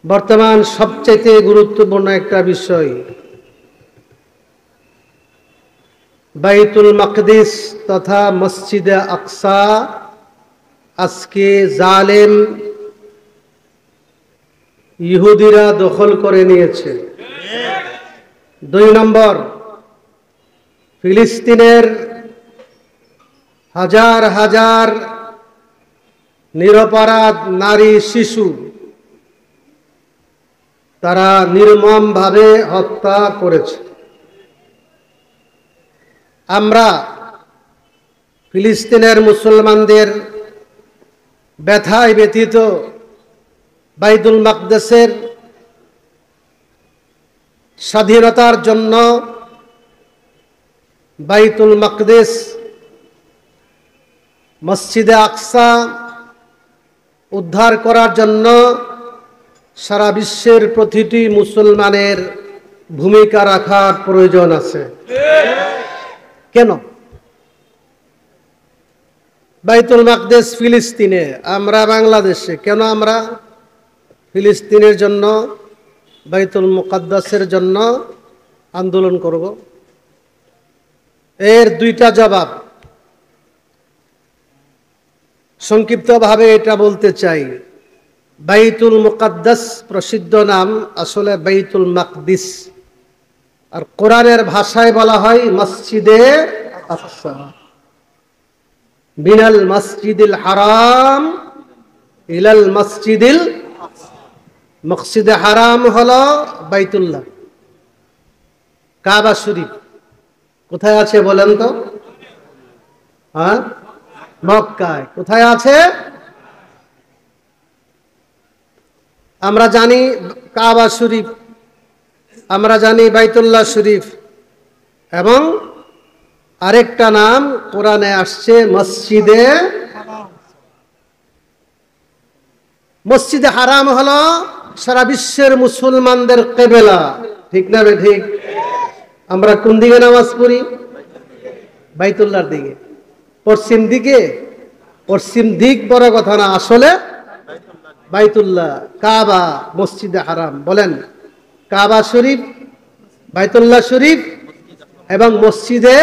বর্তমান সবচেয়ে গুরুত্বপূর্ণ একটা বিষয়, বাইতুল মাকদিস তথা মসজিদে আকসা আজকে জালেম ইহুদিরা দখল করে নিয়েছে। ২ নম্বর, ফিলিস্তিনের হাজার হাজার নিরপরাধ নারী শিশু তারা নির্মমভাবে হত্যা করেছে। আমরা ফিলিস্তিনের মুসলমানদের ব্যথায় ব্যথিত, বাইতুল মাকদেসের স্বাধীনতার জন্য, বাইতুল মাকদিস মসজিদে আকসা উদ্ধার করার জন্য সারা বিশ্বের প্রতিটি মুসলমানের ভূমিকা রাখার প্রয়োজন আছে। কেন? বাইতুল মাকদিস ফিলিস্তিনে, আমরা বাংলাদেশে, কেন আমরা ফিলিস্তিনের জন্য, বাইতুল মুকাদ্দাসের জন্য আন্দোলন করব? এর 2টা জবাব। সংক্ষিপ্তভাবে এটা বলতে চাই, বাইতুল মুকাদ্দাস প্রসিদ্ধ নাম আসলে বাইতুল মাকদিস, আর কোরআনের ভাষায় বলা হয় মসজিদে আকসা। মিনাল মসজিদিল হারাম ইলাল মসজিদিল, মসজিদে হারাম হলো বাইতুল্লাহ, কাবা শরীফ কোথায় আছে বলেন তো? হ্যাঁ, মক্কায়। কোথায় আছে? আমরা জানি কাবা শরীফ, আমরা জানি বাইতুল্লাহ শরীফ, এবং আরেকটা নাম কোরআনে আসছে মসজিদে। মসজিদে হারাম হলো সারা বিশ্বের মুসলমানদের কিবলা, ঠিক না ঠিক? আমরা কোন দিকে নামাজ পড়ি? বাইতুল্লাহর দিকে। পশ্চিম দিকে? পশ্চিম দিক বড় কথা না, আসলে বাইতুল্লাহ, কাবা, মসজিদে হারাম। বলেন, কাবা শরীফ, বাইতুল্লাহ শরীফ এবং মসজিদে।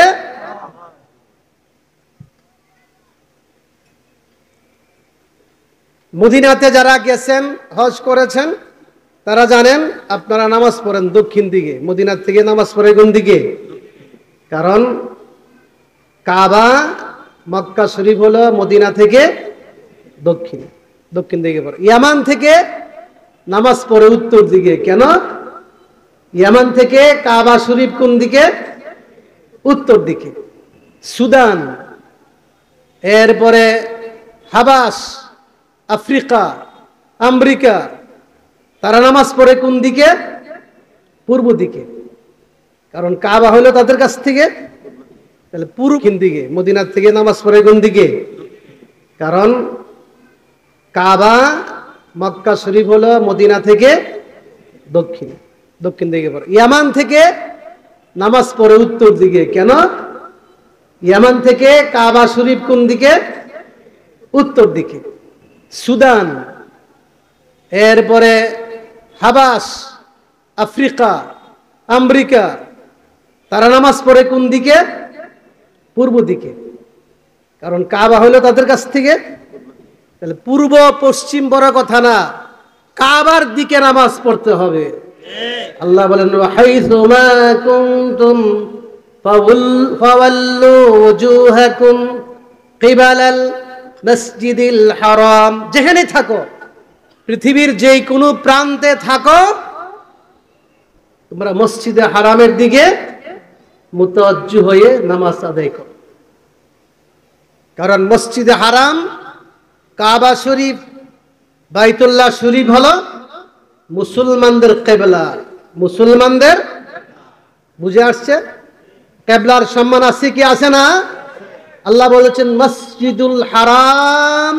মদিনাতে যারা গেছেন, হজ করেছেন, তারা জানেন আপনারা নামাজ পড়েন দক্ষিণ দিকে, মদিনার থেকে নামাজ পড়ে কোন দিকে? কারণ কাবা, মক্কা শরীফ হলো মদিনা থেকে দক্ষিণ, দক্ষিণ দিকে পড়ে। ইয়ামান থেকে নামাজ পড়ে উত্তর দিকে। কেন? ইয়ামান থেকে কাবা শরীফ কোন দিকে? উত্তর দিকে। সুদান, এরপরে হাবাস, আফ্রিকা, আমেরিকা, তারা নামাজ পড়ে কোন দিকে? পূর্ব দিকে। কারণ কাবা হলো তাদের কাছ থেকে, তাহলে পূর্ব দিকে। মদিনার থেকে নামাজ পড়ে কোন দিকে? কারণ কাবা, মক্কা শরীফ হলো মদিনা থেকে দক্ষিণ, দক্ষিণ দিকে পড়ে। ইয়ামান থেকে নামাজ পড়ে উত্তর দিকে। কেন? ইয়ামান থেকে কাবা শরীফ কোন দিকে? উত্তর দিকে। সুদান, এরপরে হাবাস, আফ্রিকা, আমেরিকা, তারা নামাজ পড়ে কোন দিকে? পূর্ব দিকে। কারণ কাবা হলো তাদের কাছ থেকে, তাহলে পূর্ব পশ্চিম বড় কথা না, কাবার দিকে নামাজ পড়তে হবে। আল্লাহ বলেন, হাইসু মা কুনতুম ফাওয়াল্লু ওয়াজুহাকুম কিবালাল মসজিদিল হারাম। যেখানে থাকো, পৃথিবীর যে কোনো প্রান্তে থাকো, তোমরা মসজিদে হারামের দিকে মুতাওয়াজ্জিহ হয়ে নামাজ আদায় করো। কারণ মসজিদে হারাম, কাবা শরীফ, বাইতুল্লাহ শরীফ হলো মুসলমানদের কিবলা, মুসলমানদের। বুঝে আসছে? কিবলার সম্মান আছে কি আছে না? আল্লাহ বলেছেন মসজিদুল হারাম,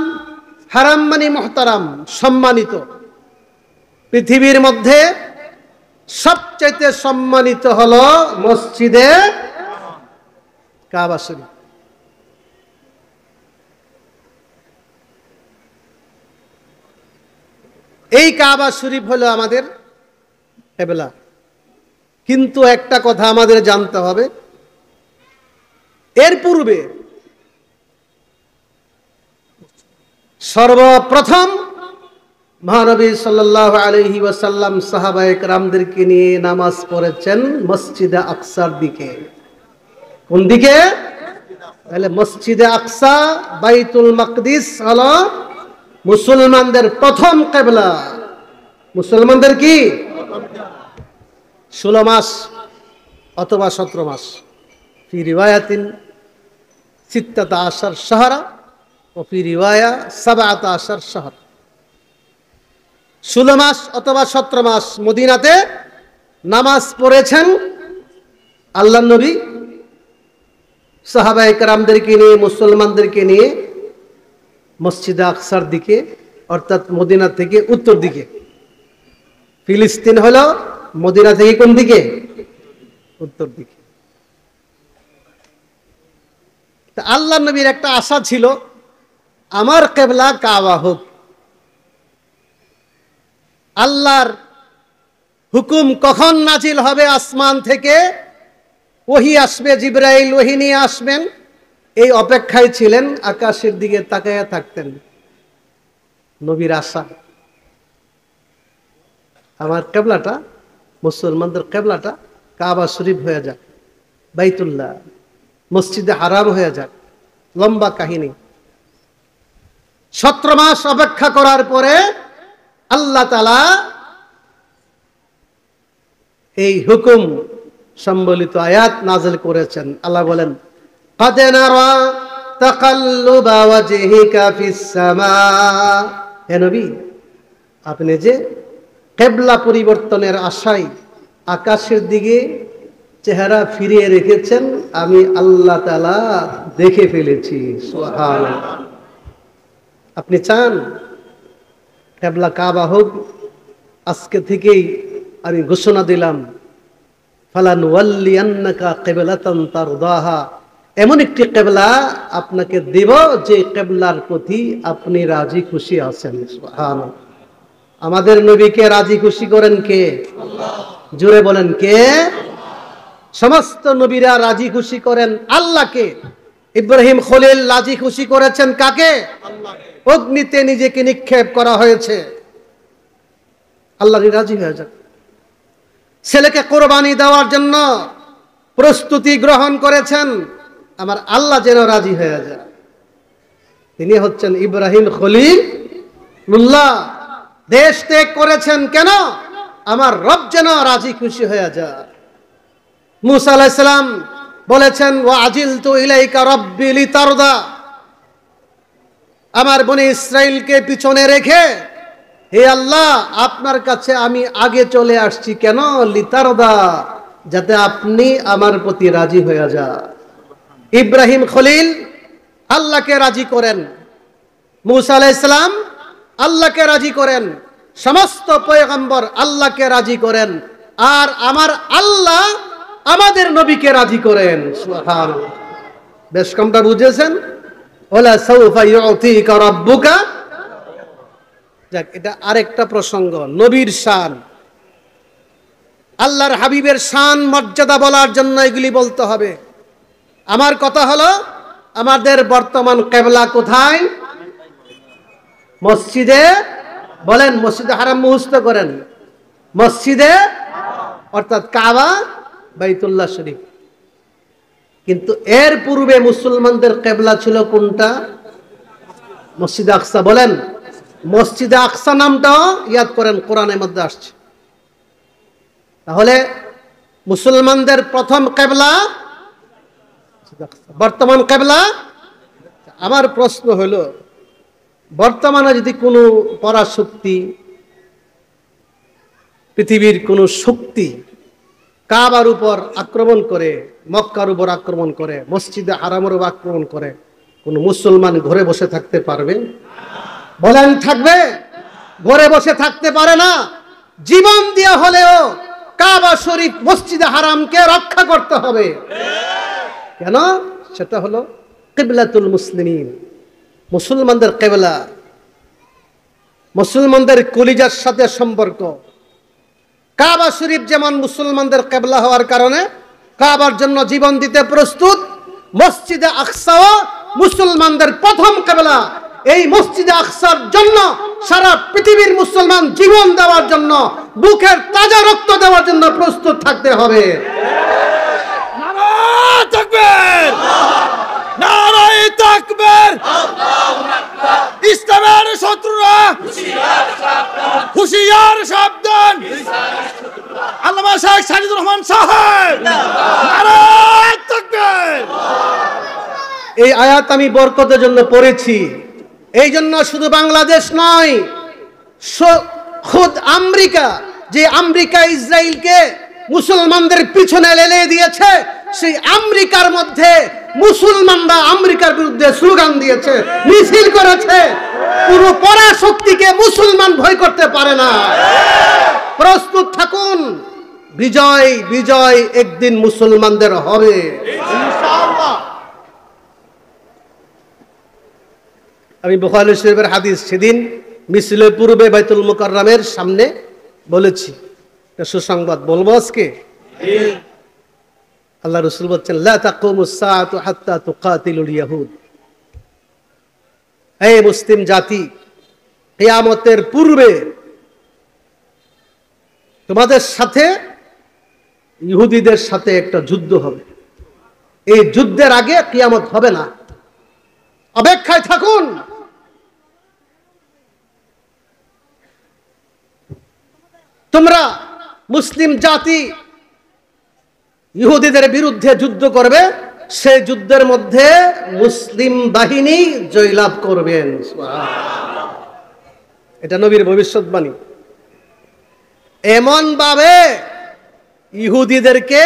হারাম মানে মুহতারাম, সম্মানিত। পৃথিবীর মধ্যে সবচেয়ে সম্মানিত হলো মসজিদে কাবা শরীফ। এই কাবা শরীফ হলো আমাদের কিবলা। কিন্তু একটা কথা আমাদের জানতে হবে, এর পূর্বে সর্বপ্রথম মহানবী সাল্লাল্লাহু আলাইহি ওয়াসাল্লাম সাহাবায়ে কেরামদেরকে নিয়ে নামাজ পড়েছেন মসজিদে আকসার দিকে। কোন দিকে? তাহলে মসজিদে আকসা, বাইতুল মাকদিস হলো মুসলমানদের প্রথম কিবলা। মুসলমানদের কি 16 মাস অথবা 17 মাস, ফি রিওয়ায়াতিন 16 শাহরা ও ফি রিওয়ায়া 17 শাহর। 16 মাস অথবা 17 মাস মদিনাতে নামাজ পড়েছেন আল্লাহর নবী সাহাবায়ে কেরামদেরকে নিয়ে, মুসলমানদেরকে নিয়ে মসজিদে আকসার দিকে, অর্থাৎ মদিনা থেকে উত্তর দিকে। ফিলিস্তিন হলো মদিনা থেকে কোন দিকে? উত্তর দিকে। তা আল্লাহর নবীর একটা আশা ছিল, আমার কিবলা কাবা হোক। আল্লাহর হুকুম কখন নাজিল হবে আসমান থেকে, ওহী আসবে, জিবরাইল ওহী নিয়ে আসবেন, এই অপেক্ষায় ছিলেন, আকাশের দিকে তাকায়া থাকতেন। নবীর আশা, আমার কিবলাটা, মুসলমানদের কিবলাটা কাবা শরীফ হয়ে যাক, বাইতুল্লাহ, মসজিদে হারাম হয়ে যাক। লম্বা কাহিনী। 17 মাস অপেক্ষা করার পরে আল্লাহ তাআলা এই হুকুম সম্বলিত আয়াত নাযিল করেছেন। আল্লাহ বলেন, قد نرى تقلب وجهك في السماء। হে নবী, আপনি যে কিবলা পরিবর্তনের আশায় আকাশের দিকে চেহারা ফিরিয়ে রেখেছেন, আমি আল্লাহ তাআলা দেখে ফেলেছি। সুবহানাল্লাহ। আপনি চান কিবলা কাবা হোক? আজকে থেকেই আমি ঘোষণা দিলাম, ফালানুওয়াল্লিয়ান্নাকা কিবলাতান তারদাহা, এমন একটি কিবলা আপনাকে দেব যে কিবলার প্রতি আপনি রাজি খুশি আছেন। সুবহানাল্লাহ। আমাদের নবীকে রাজি খুশি করেন কে? আল্লাহ। জোরে বলেন কে? সমস্ত নবীরা রাজি খুশি করেন আল্লাহকে। ইব্রাহিম খলিল রাজি খুশি করেছেন কাকে? আল্লাহকে। অগ্নিতে নিজেকে নিক্ষেপ করা হয়েছে, আল্লাহ রাজি হয়ে যান। ছেলেকে কোরবানি দেওয়ার জন্য প্রস্তুতি গ্রহণ করেছেন, আমার আল্লাহ যেন রাজি হয়ে যায়। তিনি হচ্ছেন ইব্রাহিম খলিলুল্লাহ। দেশ ত্যাগ করেছেন কেন? আমার রব যেন রাজি খুশি হয়ে যায়। মুসা আলাইহিস সালাম বলেছেন, ওয়া আজিলতু ইলাইকা রাব্বি লিতারদা, আমার বনি ইসরাইলকে পিছনে রেখে হে আল্লাহ আপনার কাছে আমি আগে চলে আসছি। কেন? লিতারদা, যাতে আপনি আমার প্রতি রাজি হয়ে যান। ইব্রাহিম খলিল আল্লাহকে রাজি করেন, মুসা আলাইহিস সালাম আল্লাহকে রাজি করেন, সমস্ত পয়গম্বর আল্লাহকে রাজি করেন, আর আমার আল্লাহ আমাদের নবীকে রাজি করেন। সুবহানাল্লাহ। বেশ কমটা বুঝেছেন? ওয়ালা সাউফা ইউতিকা রাব্বুকা। যাক, এটা আরেকটা প্রসঙ্গ, নবীর শান, আল্লাহর হাবিবের শান মর্যাদা বলার জন্য এগুলি বলতে হবে। আমার কথা হলো, আমাদের বর্তমান কিবলা কোথায়? মসজিদে, বলেন মসজিদে হারাম মুখস্থ করেন, মসজিদে অর্থাৎ কাবা, বাইতুল্লাহ শরীফ। কিন্তু এর পূর্বে মুসলমানদের কিবলা ছিল কোনটা? মসজিদে আকসা। বলেন, মসজিদে আকসা নামটাও ইয়াদ করেন, কোরআনের মধ্যে আসছে। তাহলে মুসলমানদের প্রথম কিবলা, বর্তমান কিবলা। আমার প্রশ্ন হলো, বর্তমানে যদি কোনো পরাশক্তি, পৃথিবীর কোনো শক্তি কাবার উপর আক্রমণ করে, মক্কার উপর আক্রমণ করে, মসজিদে হারামের উপর আক্রমণ করে, কোন মুসলমান ঘরে বসে থাকতে পারবে? বলেন থাকবে? ঘরে বসে থাকতে পারে না। জীবন দিয়ে হলেও কাবা শরীফ, মসজিদে হারামকে রক্ষা করতে হবে। কেন? সেটা হলো কিবলাতুল মুসলিমিন, মুসলমানদের কিবলা। মুসলমানদের কলিজার সাথে সম্পর্ক। কাবা শরীফ যেমন মুসলমানদের কিবলা হওয়ার কারণে কাবার জন্য জীবন দিতে প্রস্তুত, মসজিদে আকসাও মুসলমানদের প্রথম কিবলা। এই মসজিদে আকসার জন্য সারা পৃথিবীর মুসলমান জীবন দেওয়ার জন্য, বুকের তাজা রক্ত দেওয়ার জন্য প্রস্তুত থাকতে হবে। নারায়ে তাকবীর, নারায়ে তাকবীর। ইসলামের শত্রুরা হুঁশিয়ার সাবধান। আল্লামা শেখ সাজিদুর রহমান সাহেব, নারায়ে তাকবীর। এই আয়াত আমি বরকতের জন্য পড়েছি। এই জন্য শুধু বাংলাদেশ নয়, খুদ আমেরিকা, যে আমেরিকা ইসরায়েলকে মুসলমানদের পিছনে লেলে দিয়েছে, সেই আমেরিকার মধ্যে মুসলমানরা আমেরিকার বিরুদ্ধে স্লোগান দিয়েছে, মিছিল করেছে। পুরো পরাশক্তিকে মুসলমান ভয় করতে পারে না। প্রস্তুত থাকুন, বিজয় বিজয় একদিন মুসলমানদের হবে ইনশাআল্লাহ। আমি বুখারী শরীফের হাদিস সেদিন মিছিলের পূর্বে বাইতুল মুকাররমের সামনে বলেছি, সুসংবাদ বলবো আজকে। আল্লাহ রাসূল বলেন, লা তাকুমুস সাআতু হাত্তা তুকাতিলুল ইয়াহুদ। হে মুসলিম জাতি, কিয়ামতের পূর্বে তোমাদের সাথে ইহুদিদের সাথে একটা যুদ্ধ হবে। এই যুদ্ধের আগে কিয়ামত হবে না, অপেক্ষায় থাকুন। তোমরা মুসলিম জাতি ইহুদিদের বিরুদ্ধে যুদ্ধ করবে, সেই যুদ্ধের মধ্যে মুসলিম বাহিনী জয়লাভ করবেন। এটা নবীর ভবিষ্যৎবাণী। এমন ভাবে ইহুদিদেরকে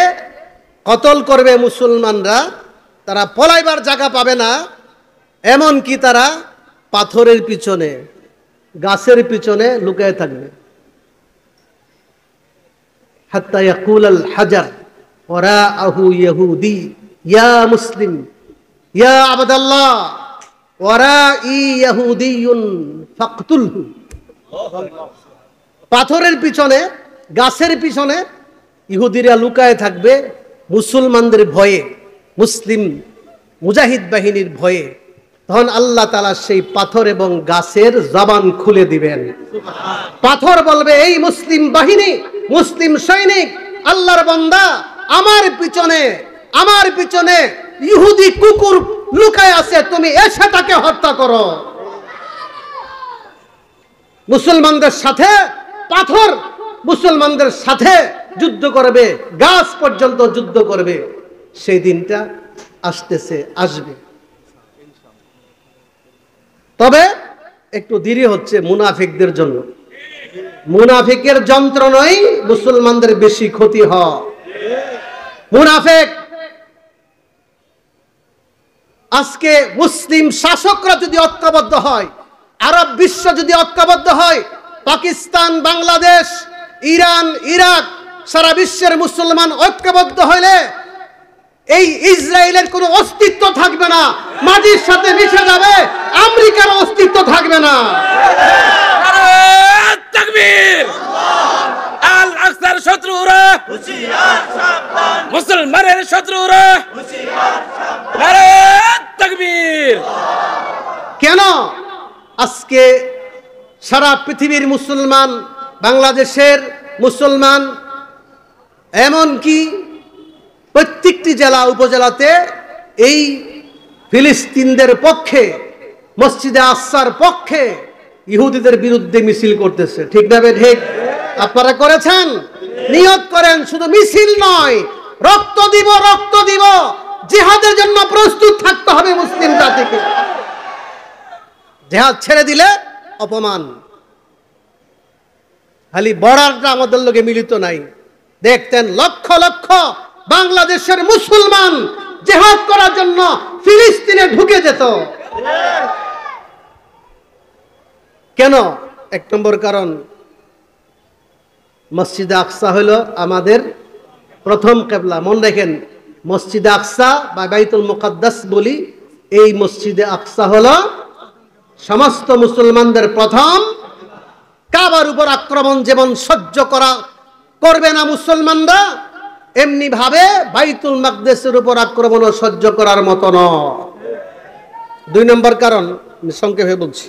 কতল করবে মুসলমানরা, তারা পলাইবার জায়গা পাবে না। এমন কি তারা পাথরের পিছনে, গাছের পিছনে লুকিয়ে থাকবে। হাত্তা ইয়াকুলাল হাজার ওয়ারাআহু ইহুদি ইয়া মুসলিম ইয়া আবদাল্লাহ ওয়ারাই ইহুদিয়ুন ফাকতুলহু। পাথরের পিছনে, গাছের পিছনে ইহুদিরা লুকায়ে থাকবে মুসলমানদের ভয়ে, মুসলিম মুজাহিদ বাহিনীর ভয়ে। তখন আল্লাহ তাআলা সেই পাথর এবং গাছের জবান খুলে দিবেন। পাথর বলবে, এই মুসলিম বাহিনী, মুসলিম সৈনিক, আল্লাহর বান্দা, আমার পিছনে ইহুদি কুকুর লুকায় আছে, তুমি এসে তাকে হত্যা করো। মুসলমানদের সাথে পাথর মুসলমানদের সাথে যুদ্ধ করবে, গাছ পর্যন্ত যুদ্ধ করবে। সেই দিনটা আসতেছে, আসবে। তবে একটু দেরি হচ্ছে মুনাফিকদের জন্য। মুনাফিকের যন্ত্রণায় মুসলমানদের বেশি ক্ষতি হয়। মুনাফিক আজকে মুসলিম শাসকরা যদি ঐক্যবদ্ধ হয়, আরব বিশ্ব যদি ঐক্যবদ্ধ হয়, পাকিস্তান, বাংলাদেশ, ইরান, ইরাক, সারা বিশ্বের মুসলমান ঐক্যবদ্ধ হলে এই ইসরায়েলের কোনো অস্তিত্ব থাকবে না, মাটির সাথে মিশে যাবে। আমেরিকার অস্তিত্ব থাকবে না। নারায়ে তাকবীর। আল আকসার শত্রুরা হুঁশিয়ার সাবধান, মুসলমানের শত্রুরা হুঁশিয়ার সাবধান। নারায়ে তাকবীর। কেন আজকে সারা পৃথিবীর মুসলমান, বাংলাদেশের মুসলমান, এমনকি প্রত্যেকটি জেলা উপজেলাতে এই ফিলিস্তিনদের পক্ষে, মসজিদে আকসার পক্ষে ইহুদিদের বিরুদ্ধে মিছিল করতেছে? ঠিক না? ঠিক আপনারা করেছেন? নিয়ত করেন, শুধু মিছিল নয়, রক্ত দিব, রক্ত দিব। জিহাদের জন্য প্রস্তুত থাকতে হবে মুসলিম জাতিকে। জিহাদ ছেড়ে দিলে অপমান। খালি বর্ডারটা আমাদের লোকে মিলিত নাই। দেখতেন লক্ষ লক্ষ বাংলাদেশের মুসলমান জিহাদ করার জন্য ফিলিস্তিনে ঢুকে যেত। কেন? এক নম্বর কারণ, মসজিদে আকসা হলো আমাদের প্রথম কিবলা। মনে রাখেন, মসজিদে আকসা বা বাইতুল মুকাদ্দাস বলি, এই মসজিদে আকসা হলো সমস্ত মুসলমানদের প্রথম কাবার উপর আক্রমণ যেমন সহ্য করবে না মুসলমানরা, এমনি ভাবে বাইতুল মাকদেসের উপর আক্রমণও সহ্য করার মতো নয়। 2 নম্বর কারণ আমি সংক্ষেপে বলছি।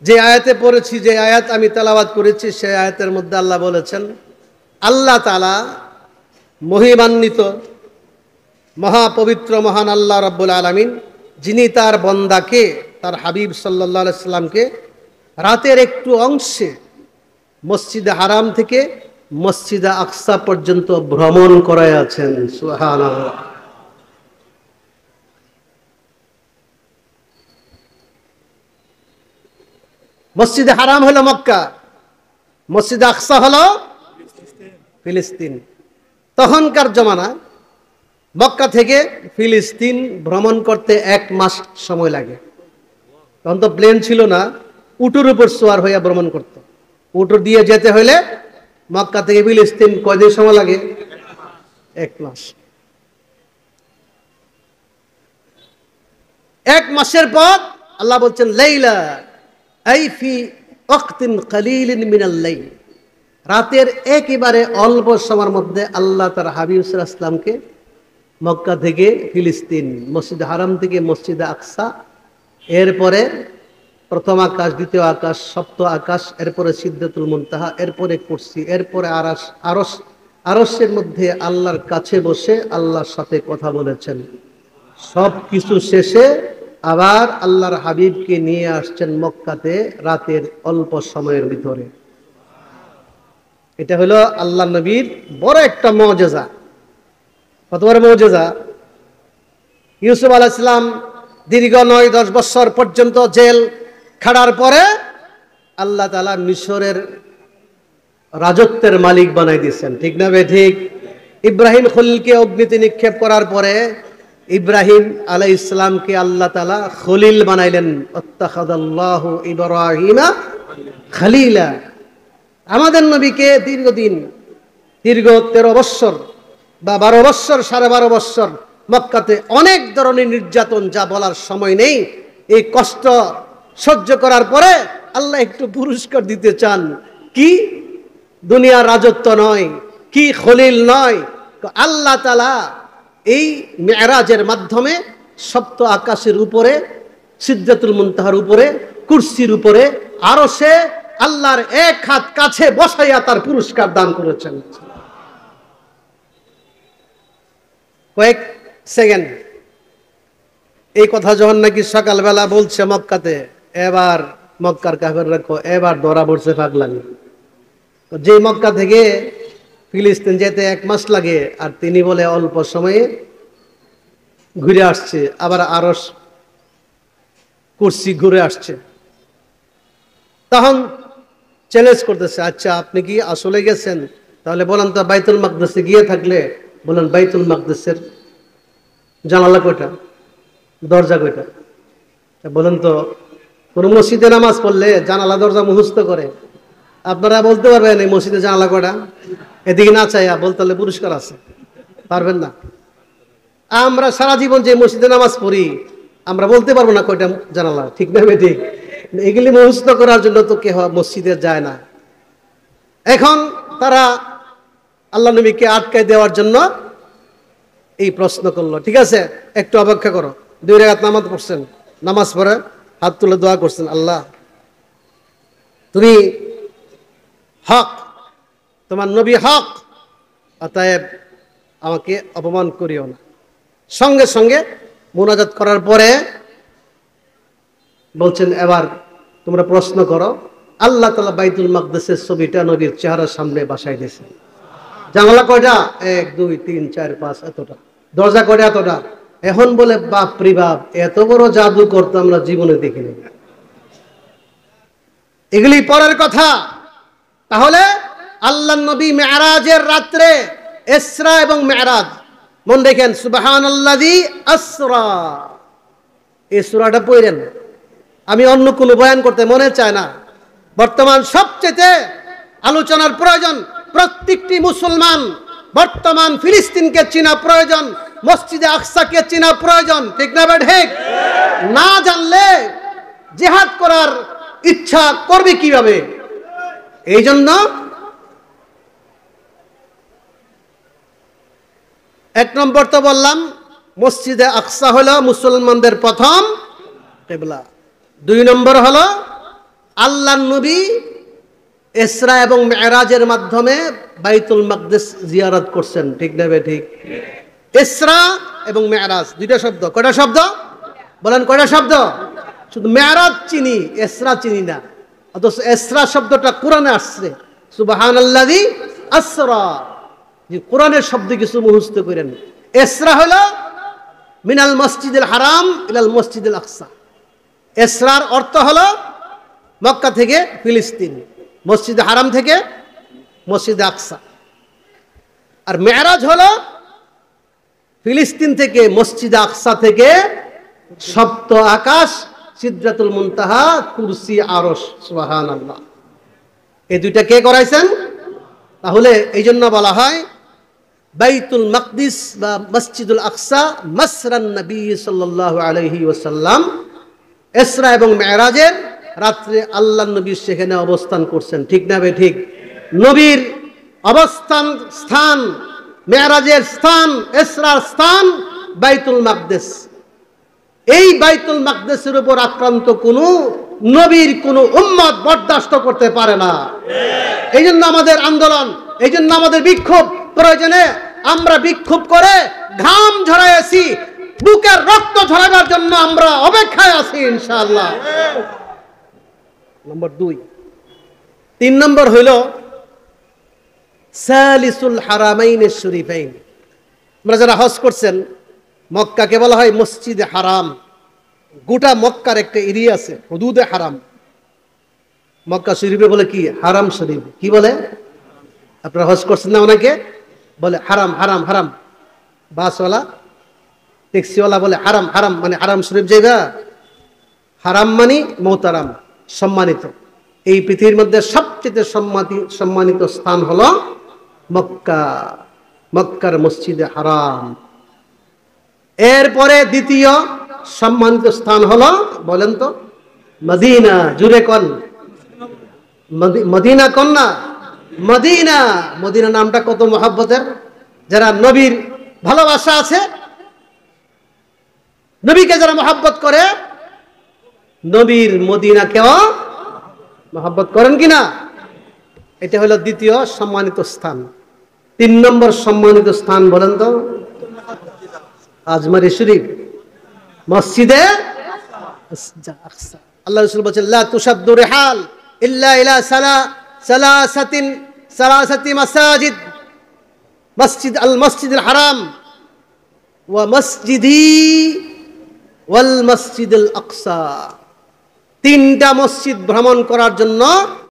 যে আয়াতে পড়েছি, যে আয়াত আমি তেলাওয়াত করেছি, সেই আয়াতের মধ্যে আল্লাহ বলেছেন, আল্লাহ তাআলা মহিমান্বিত, মহাপবিত্র, মহান আল্লাহ রাব্বুল আলামিন, যিনি তার বন্দাকে, তার হাবিব সাল্লাল্লাহু আলাইহি সাল্লামকে রাতের একটু অংশে মসজিদে হারাম থেকে মসজিদে আকসা পর্যন্ত ভ্রমণ করায় আছেন। সুবহানাল্লাহ। মসজিদে হারাম হলো মক্কা, মসজিদে আকসা হলো ফিলিস্তিন। তখনকার জমানায় মক্কা থেকে ফিলিস্তিন ভ্রমণ করতে 1 মাস সময় লাগে। তখন তো প্লেন ছিল না, উটের উপর সওয়ার হইয়া ভ্রমণ করত। উট দিয়ে যেতে হলে মক্কা থেকে ফিলিস্তিন কয়দিন সময় লাগে? 1 মাস। 1 মাসের পর আল্লাহ বলছেন, লাইলা আই ফি ওয়াক্তিন কালিলিন মিনাল লাইল, রাতের একেবারে অল্প সময়ের মধ্যে আল্লাহ তার হাবিব সাল্লাল্লাহু আলাইহি ওয়াসাল্লামকে মক্কা থেকে ফিলিস্তিন, মসজিদে হারাম থেকে মসজিদে আকসা, এরপরে প্রথম আকাশ, দ্বিতীয় আকাশ, সপ্তম আকাশ, এরপরে সিদরাতুল মুনতাহা, এরপরে কুরসি, এরপরে আরশের মধ্যে আল্লাহর কাছে বসে আল্লাহর সাথে কথা বলেছেন। সব কিছু শেষে আবার আল্লাহর হাবিবকে নিয়ে আসছেন মক্কাতে রাতের অল্প সময়ের ভিতরে। এটা হলো আল্লাহ নবীর বড় একটা মুজিজা। কত বড় মুজিজা! ইউসুফ আলাইহিস সালাম দীর্ঘ 9-10 বছর পর্যন্ত জেল খাটার পরে আল্লাহ তাআলা মিশরের রাজত্বের মালিক বানাই দিয়েছেন। ঠিক না ভাই? ঠিক। ইব্রাহিম খলিলকে অগ্নিতে নিক্ষেপ করার পরে ইব্রাহিম আলাইহিস সালামকে আল্লাহ তাআলা খলিল বানাইলেন। আত্তাখাযাল্লাহু ইব্রাহিমা খলিলা। আমাদের নবীকে দীর্ঘ 13 বছর বা 12 বছর, 12.5 বছর মক্কাতে অনেক ধরনের নির্যাতন, যা বলার সময় নেই। এই কষ্ট সহ্য করার পরে আল্লাহ একটু পুরস্কার দিতে চান। কি? দুনিয়ার রাজত্ব নয়, কি খলিল নয়, আল্লাহ তাআলা এই মেরাজের মাধ্যমে সপ্ত আকাশের উপরে, সিদরাতুল মুনতাহার উপরে, কুরসির উপরে, আরশে আল্লাহর 1 হাত কাছে বসাইয়া তার পুরস্কার দান করেছেন। কয়েক সেকেন্ড এই কথা যখন নাকি সকালবেলা বলছে মক্কাতে, এবার মক্কার কাফেররা এবার ধরা পড়ছে পাগলামি। যে মক্কা থেকে ফিলিস্তিন যেতে 1 মাস লাগে, আর তিনি বলে অল্প সময়ে ঘুরে আসছে, আবার আরশ কুরসি ঘুরে আসছে। তখন চ্যালেঞ্জ করতেছে, আচ্ছা আপনি কি আসলে গেছেন? তাহলে বলেন তো, বাইতুল মাকদেসে গিয়ে থাকলে বলেন বাইতুল মাকদেসের জানালা কয়টা, দরজা কয়টা? বলেন তো, কোন মসজিদে নামাজ পড়লে জানালা দরজা মুখস্থ করে আপনারা বলতে পারবেন এই মসজিদে জানালা কয়টা? এদিকে না চাইয়া বলতে হলে পুরস্কার আছে, পারবেন না। আমরা সারা জীবন যে মসজিদে নামাজ পড়ি আমরা বলতে পারবো না কয়টা জানালা। ঠিক না? ঠিক। এগুলি মুখস্থ করার জন্য তো কেউ মসজিদে যায় না। এখন তারা আল্লাহ নবীকে আটকায় দেওয়ার জন্য এই প্রশ্ন করলো। ঠিক আছে, একটু অপেক্ষা করো। 2 রাকাত নামাজ পড়ছেন, নামাজ পড়ে হাত তুলে দোয়া করছেন, আল্লাহ তুমি হক, তোমার নবী হক, অতএব আমাকে অপমান করিও না। সঙ্গে সঙ্গে মুনাজাত করার পরে বলছেন, এবার তোমরা প্রশ্ন করো। আল্লাহ তাআলা বাইতুল মাকদেসের ছবিটা নবীর চেহারার সামনে বাসায় দিয়েছেন। জানালা কয়টা? 1 2 3 4 5, এতটা। দরজা কয়টা? এতটা। এখন বলে বাপ রে বাপ, এত বড় জাদু করতে আমরা জীবনে দেখিনি। এগুলি পরের কথা। তাহলে আল্লাহ নবী মেরাজের রাত্রে, ইসরা এবং মেরাজ, মন দেখেন, সুবহানাল্লাযী আসরা, এই সূরাটা পড়েন। আমি অন্য কোনো বয়ান করতে মনে চায় না। বর্তমান সবচেয়ে আলোচনার প্রয়োজন, প্রত্যেকটি মুসলমান বর্তমান ফিলিস্তিনকে চেনা প্রয়োজন, মসজিদে আকসাকে চেনা প্রয়োজন। ঠিক না? ঠিক। না জানলে জিহাদ করার ইচ্ছা করবে কিভাবে? এই জন্য এক নম্বর তো বললাম মসজিদে আকসা হলো মুসলমানদের প্রথম কিবলা। 2 নম্বর হলো আল্লাহর নবী ইসরা এবং মেরাজের মাধ্যমে বাইতুল মাকদিস জিয়ারত করছেন, ঠিক না ঠিক? ইসরা এবং মেরাজ দুইটা শব্দ, কয়টা শব্দ বলেন? কয়টা শব্দ? শুধু মেরাজ চিনি, ইসরা চিনি না। অথচ ইসরা শব্দটা কোরআনে আসছে, সুবহানাল্লাযী আসরা। যে কোরআনের শব্দ কিছু মুখস্থ করেন। ইসরা হলো মিনাল মসজিদুল হারাম ইলাল মসজিদুল আকসা। ইসরার অর্থ হলো মক্কা থেকে ফিলিস্তিন, মসজিদ হারাম থেকে মসজিদ আকসা। আর মেরাজ হলো ফিলিস্তিন থেকে মসজিদ আকসা থেকে সপ্ত আকাশ, সিদরাতুল মুনতাহা, কুরসি, আরশ। সুবহানাল্লাহ। এই দুইটা কে করাইছেন? তাহলে এই জন্য বলা হয় বাইতুল মাকদিস বা মসজিদুল আকসা মাসরান নবী সাল্লাল্লাহু আলাইহি ওয়াসাল্লাম। ইসরা এবং মেরাজের রাত্রে আল্লাহর নবী সেখানে অবস্থান করছেন, ঠিক না ঠিক? নবীর অবস্থান স্থান, মেরাজের স্থান, ইসরার স্থান বাইতুল মাকদিস। এই বাইতুল মাকদিসের উপর আক্রান্ত কোনো নবীর কোনো উম্মত বরদাস্ত করতে পারে না। এই জন্য আমাদের আন্দোলন, এই জন্য আমাদের বিক্ষোভ। প্রয়োজনে আমরা বিক্ষোভ করে ঘাম ঝরাইছি, বুকের রক্ত ঝরাবার জন্য আমরা অপেক্ষায় আছি ইনশাআল্লাহ। নম্বর 2। 3 নম্বর হইল সালিসুল হারামাইন শরীফাইন। আমরা যারা হজ করছেন, মক্কাকে বলা হয় মসজিদে হারাম। গোটা মক্কার একটা এরিয়া আছে হুদুদে হারাম। মক্কা শরীফে বলে কি? হারাম শরীফ। কি বলে? আপনারা হজ করছেন না, অনেকে বলে হারাম হারাম হারাম। বাসওয়ালা, ট্যাক্সিওয়ালা বলে হারাম হারাম, মানে হারাম শরীফ জায়গা। হারাম মানে মোহতারাম, সম্মানিত। এই পৃথিবীর মধ্যে সবচেয়ে সম্মানিত স্থান হলো মক্কা, মক্কার মসজিদে হারাম। এরপরে দ্বিতীয় সম্মানিত স্থান হলো, বলেন তো? মদিনা। জুড়ে কন, মদিনা কন না? মদিনা। মদিনা নামটা কত মহব্বতের। যারা নবীর ভালোবাসা আছে, নবীকে যারা মহব্বত করে, নবীর মদিনাকেও মহব্বত করেন কিনা? এটা হলো দ্বিতীয় সম্মানিত স্থান। 3 নম্বর সম্মানিত স্থান বলেন তো? আজমারি শরীফ, মসজিদে আকসা। আল্লাহ রাসূল বলেছেন লা তুশাদ্দু রিহাল ইল্লা ইলা সালাসাতি মাসাজিদ, মসজিদুল হারাম ওয়া মসজিদি ওয়াল মসজিদুল আকসা। 3টা মসজিদ ভ্রমণ করার জন্য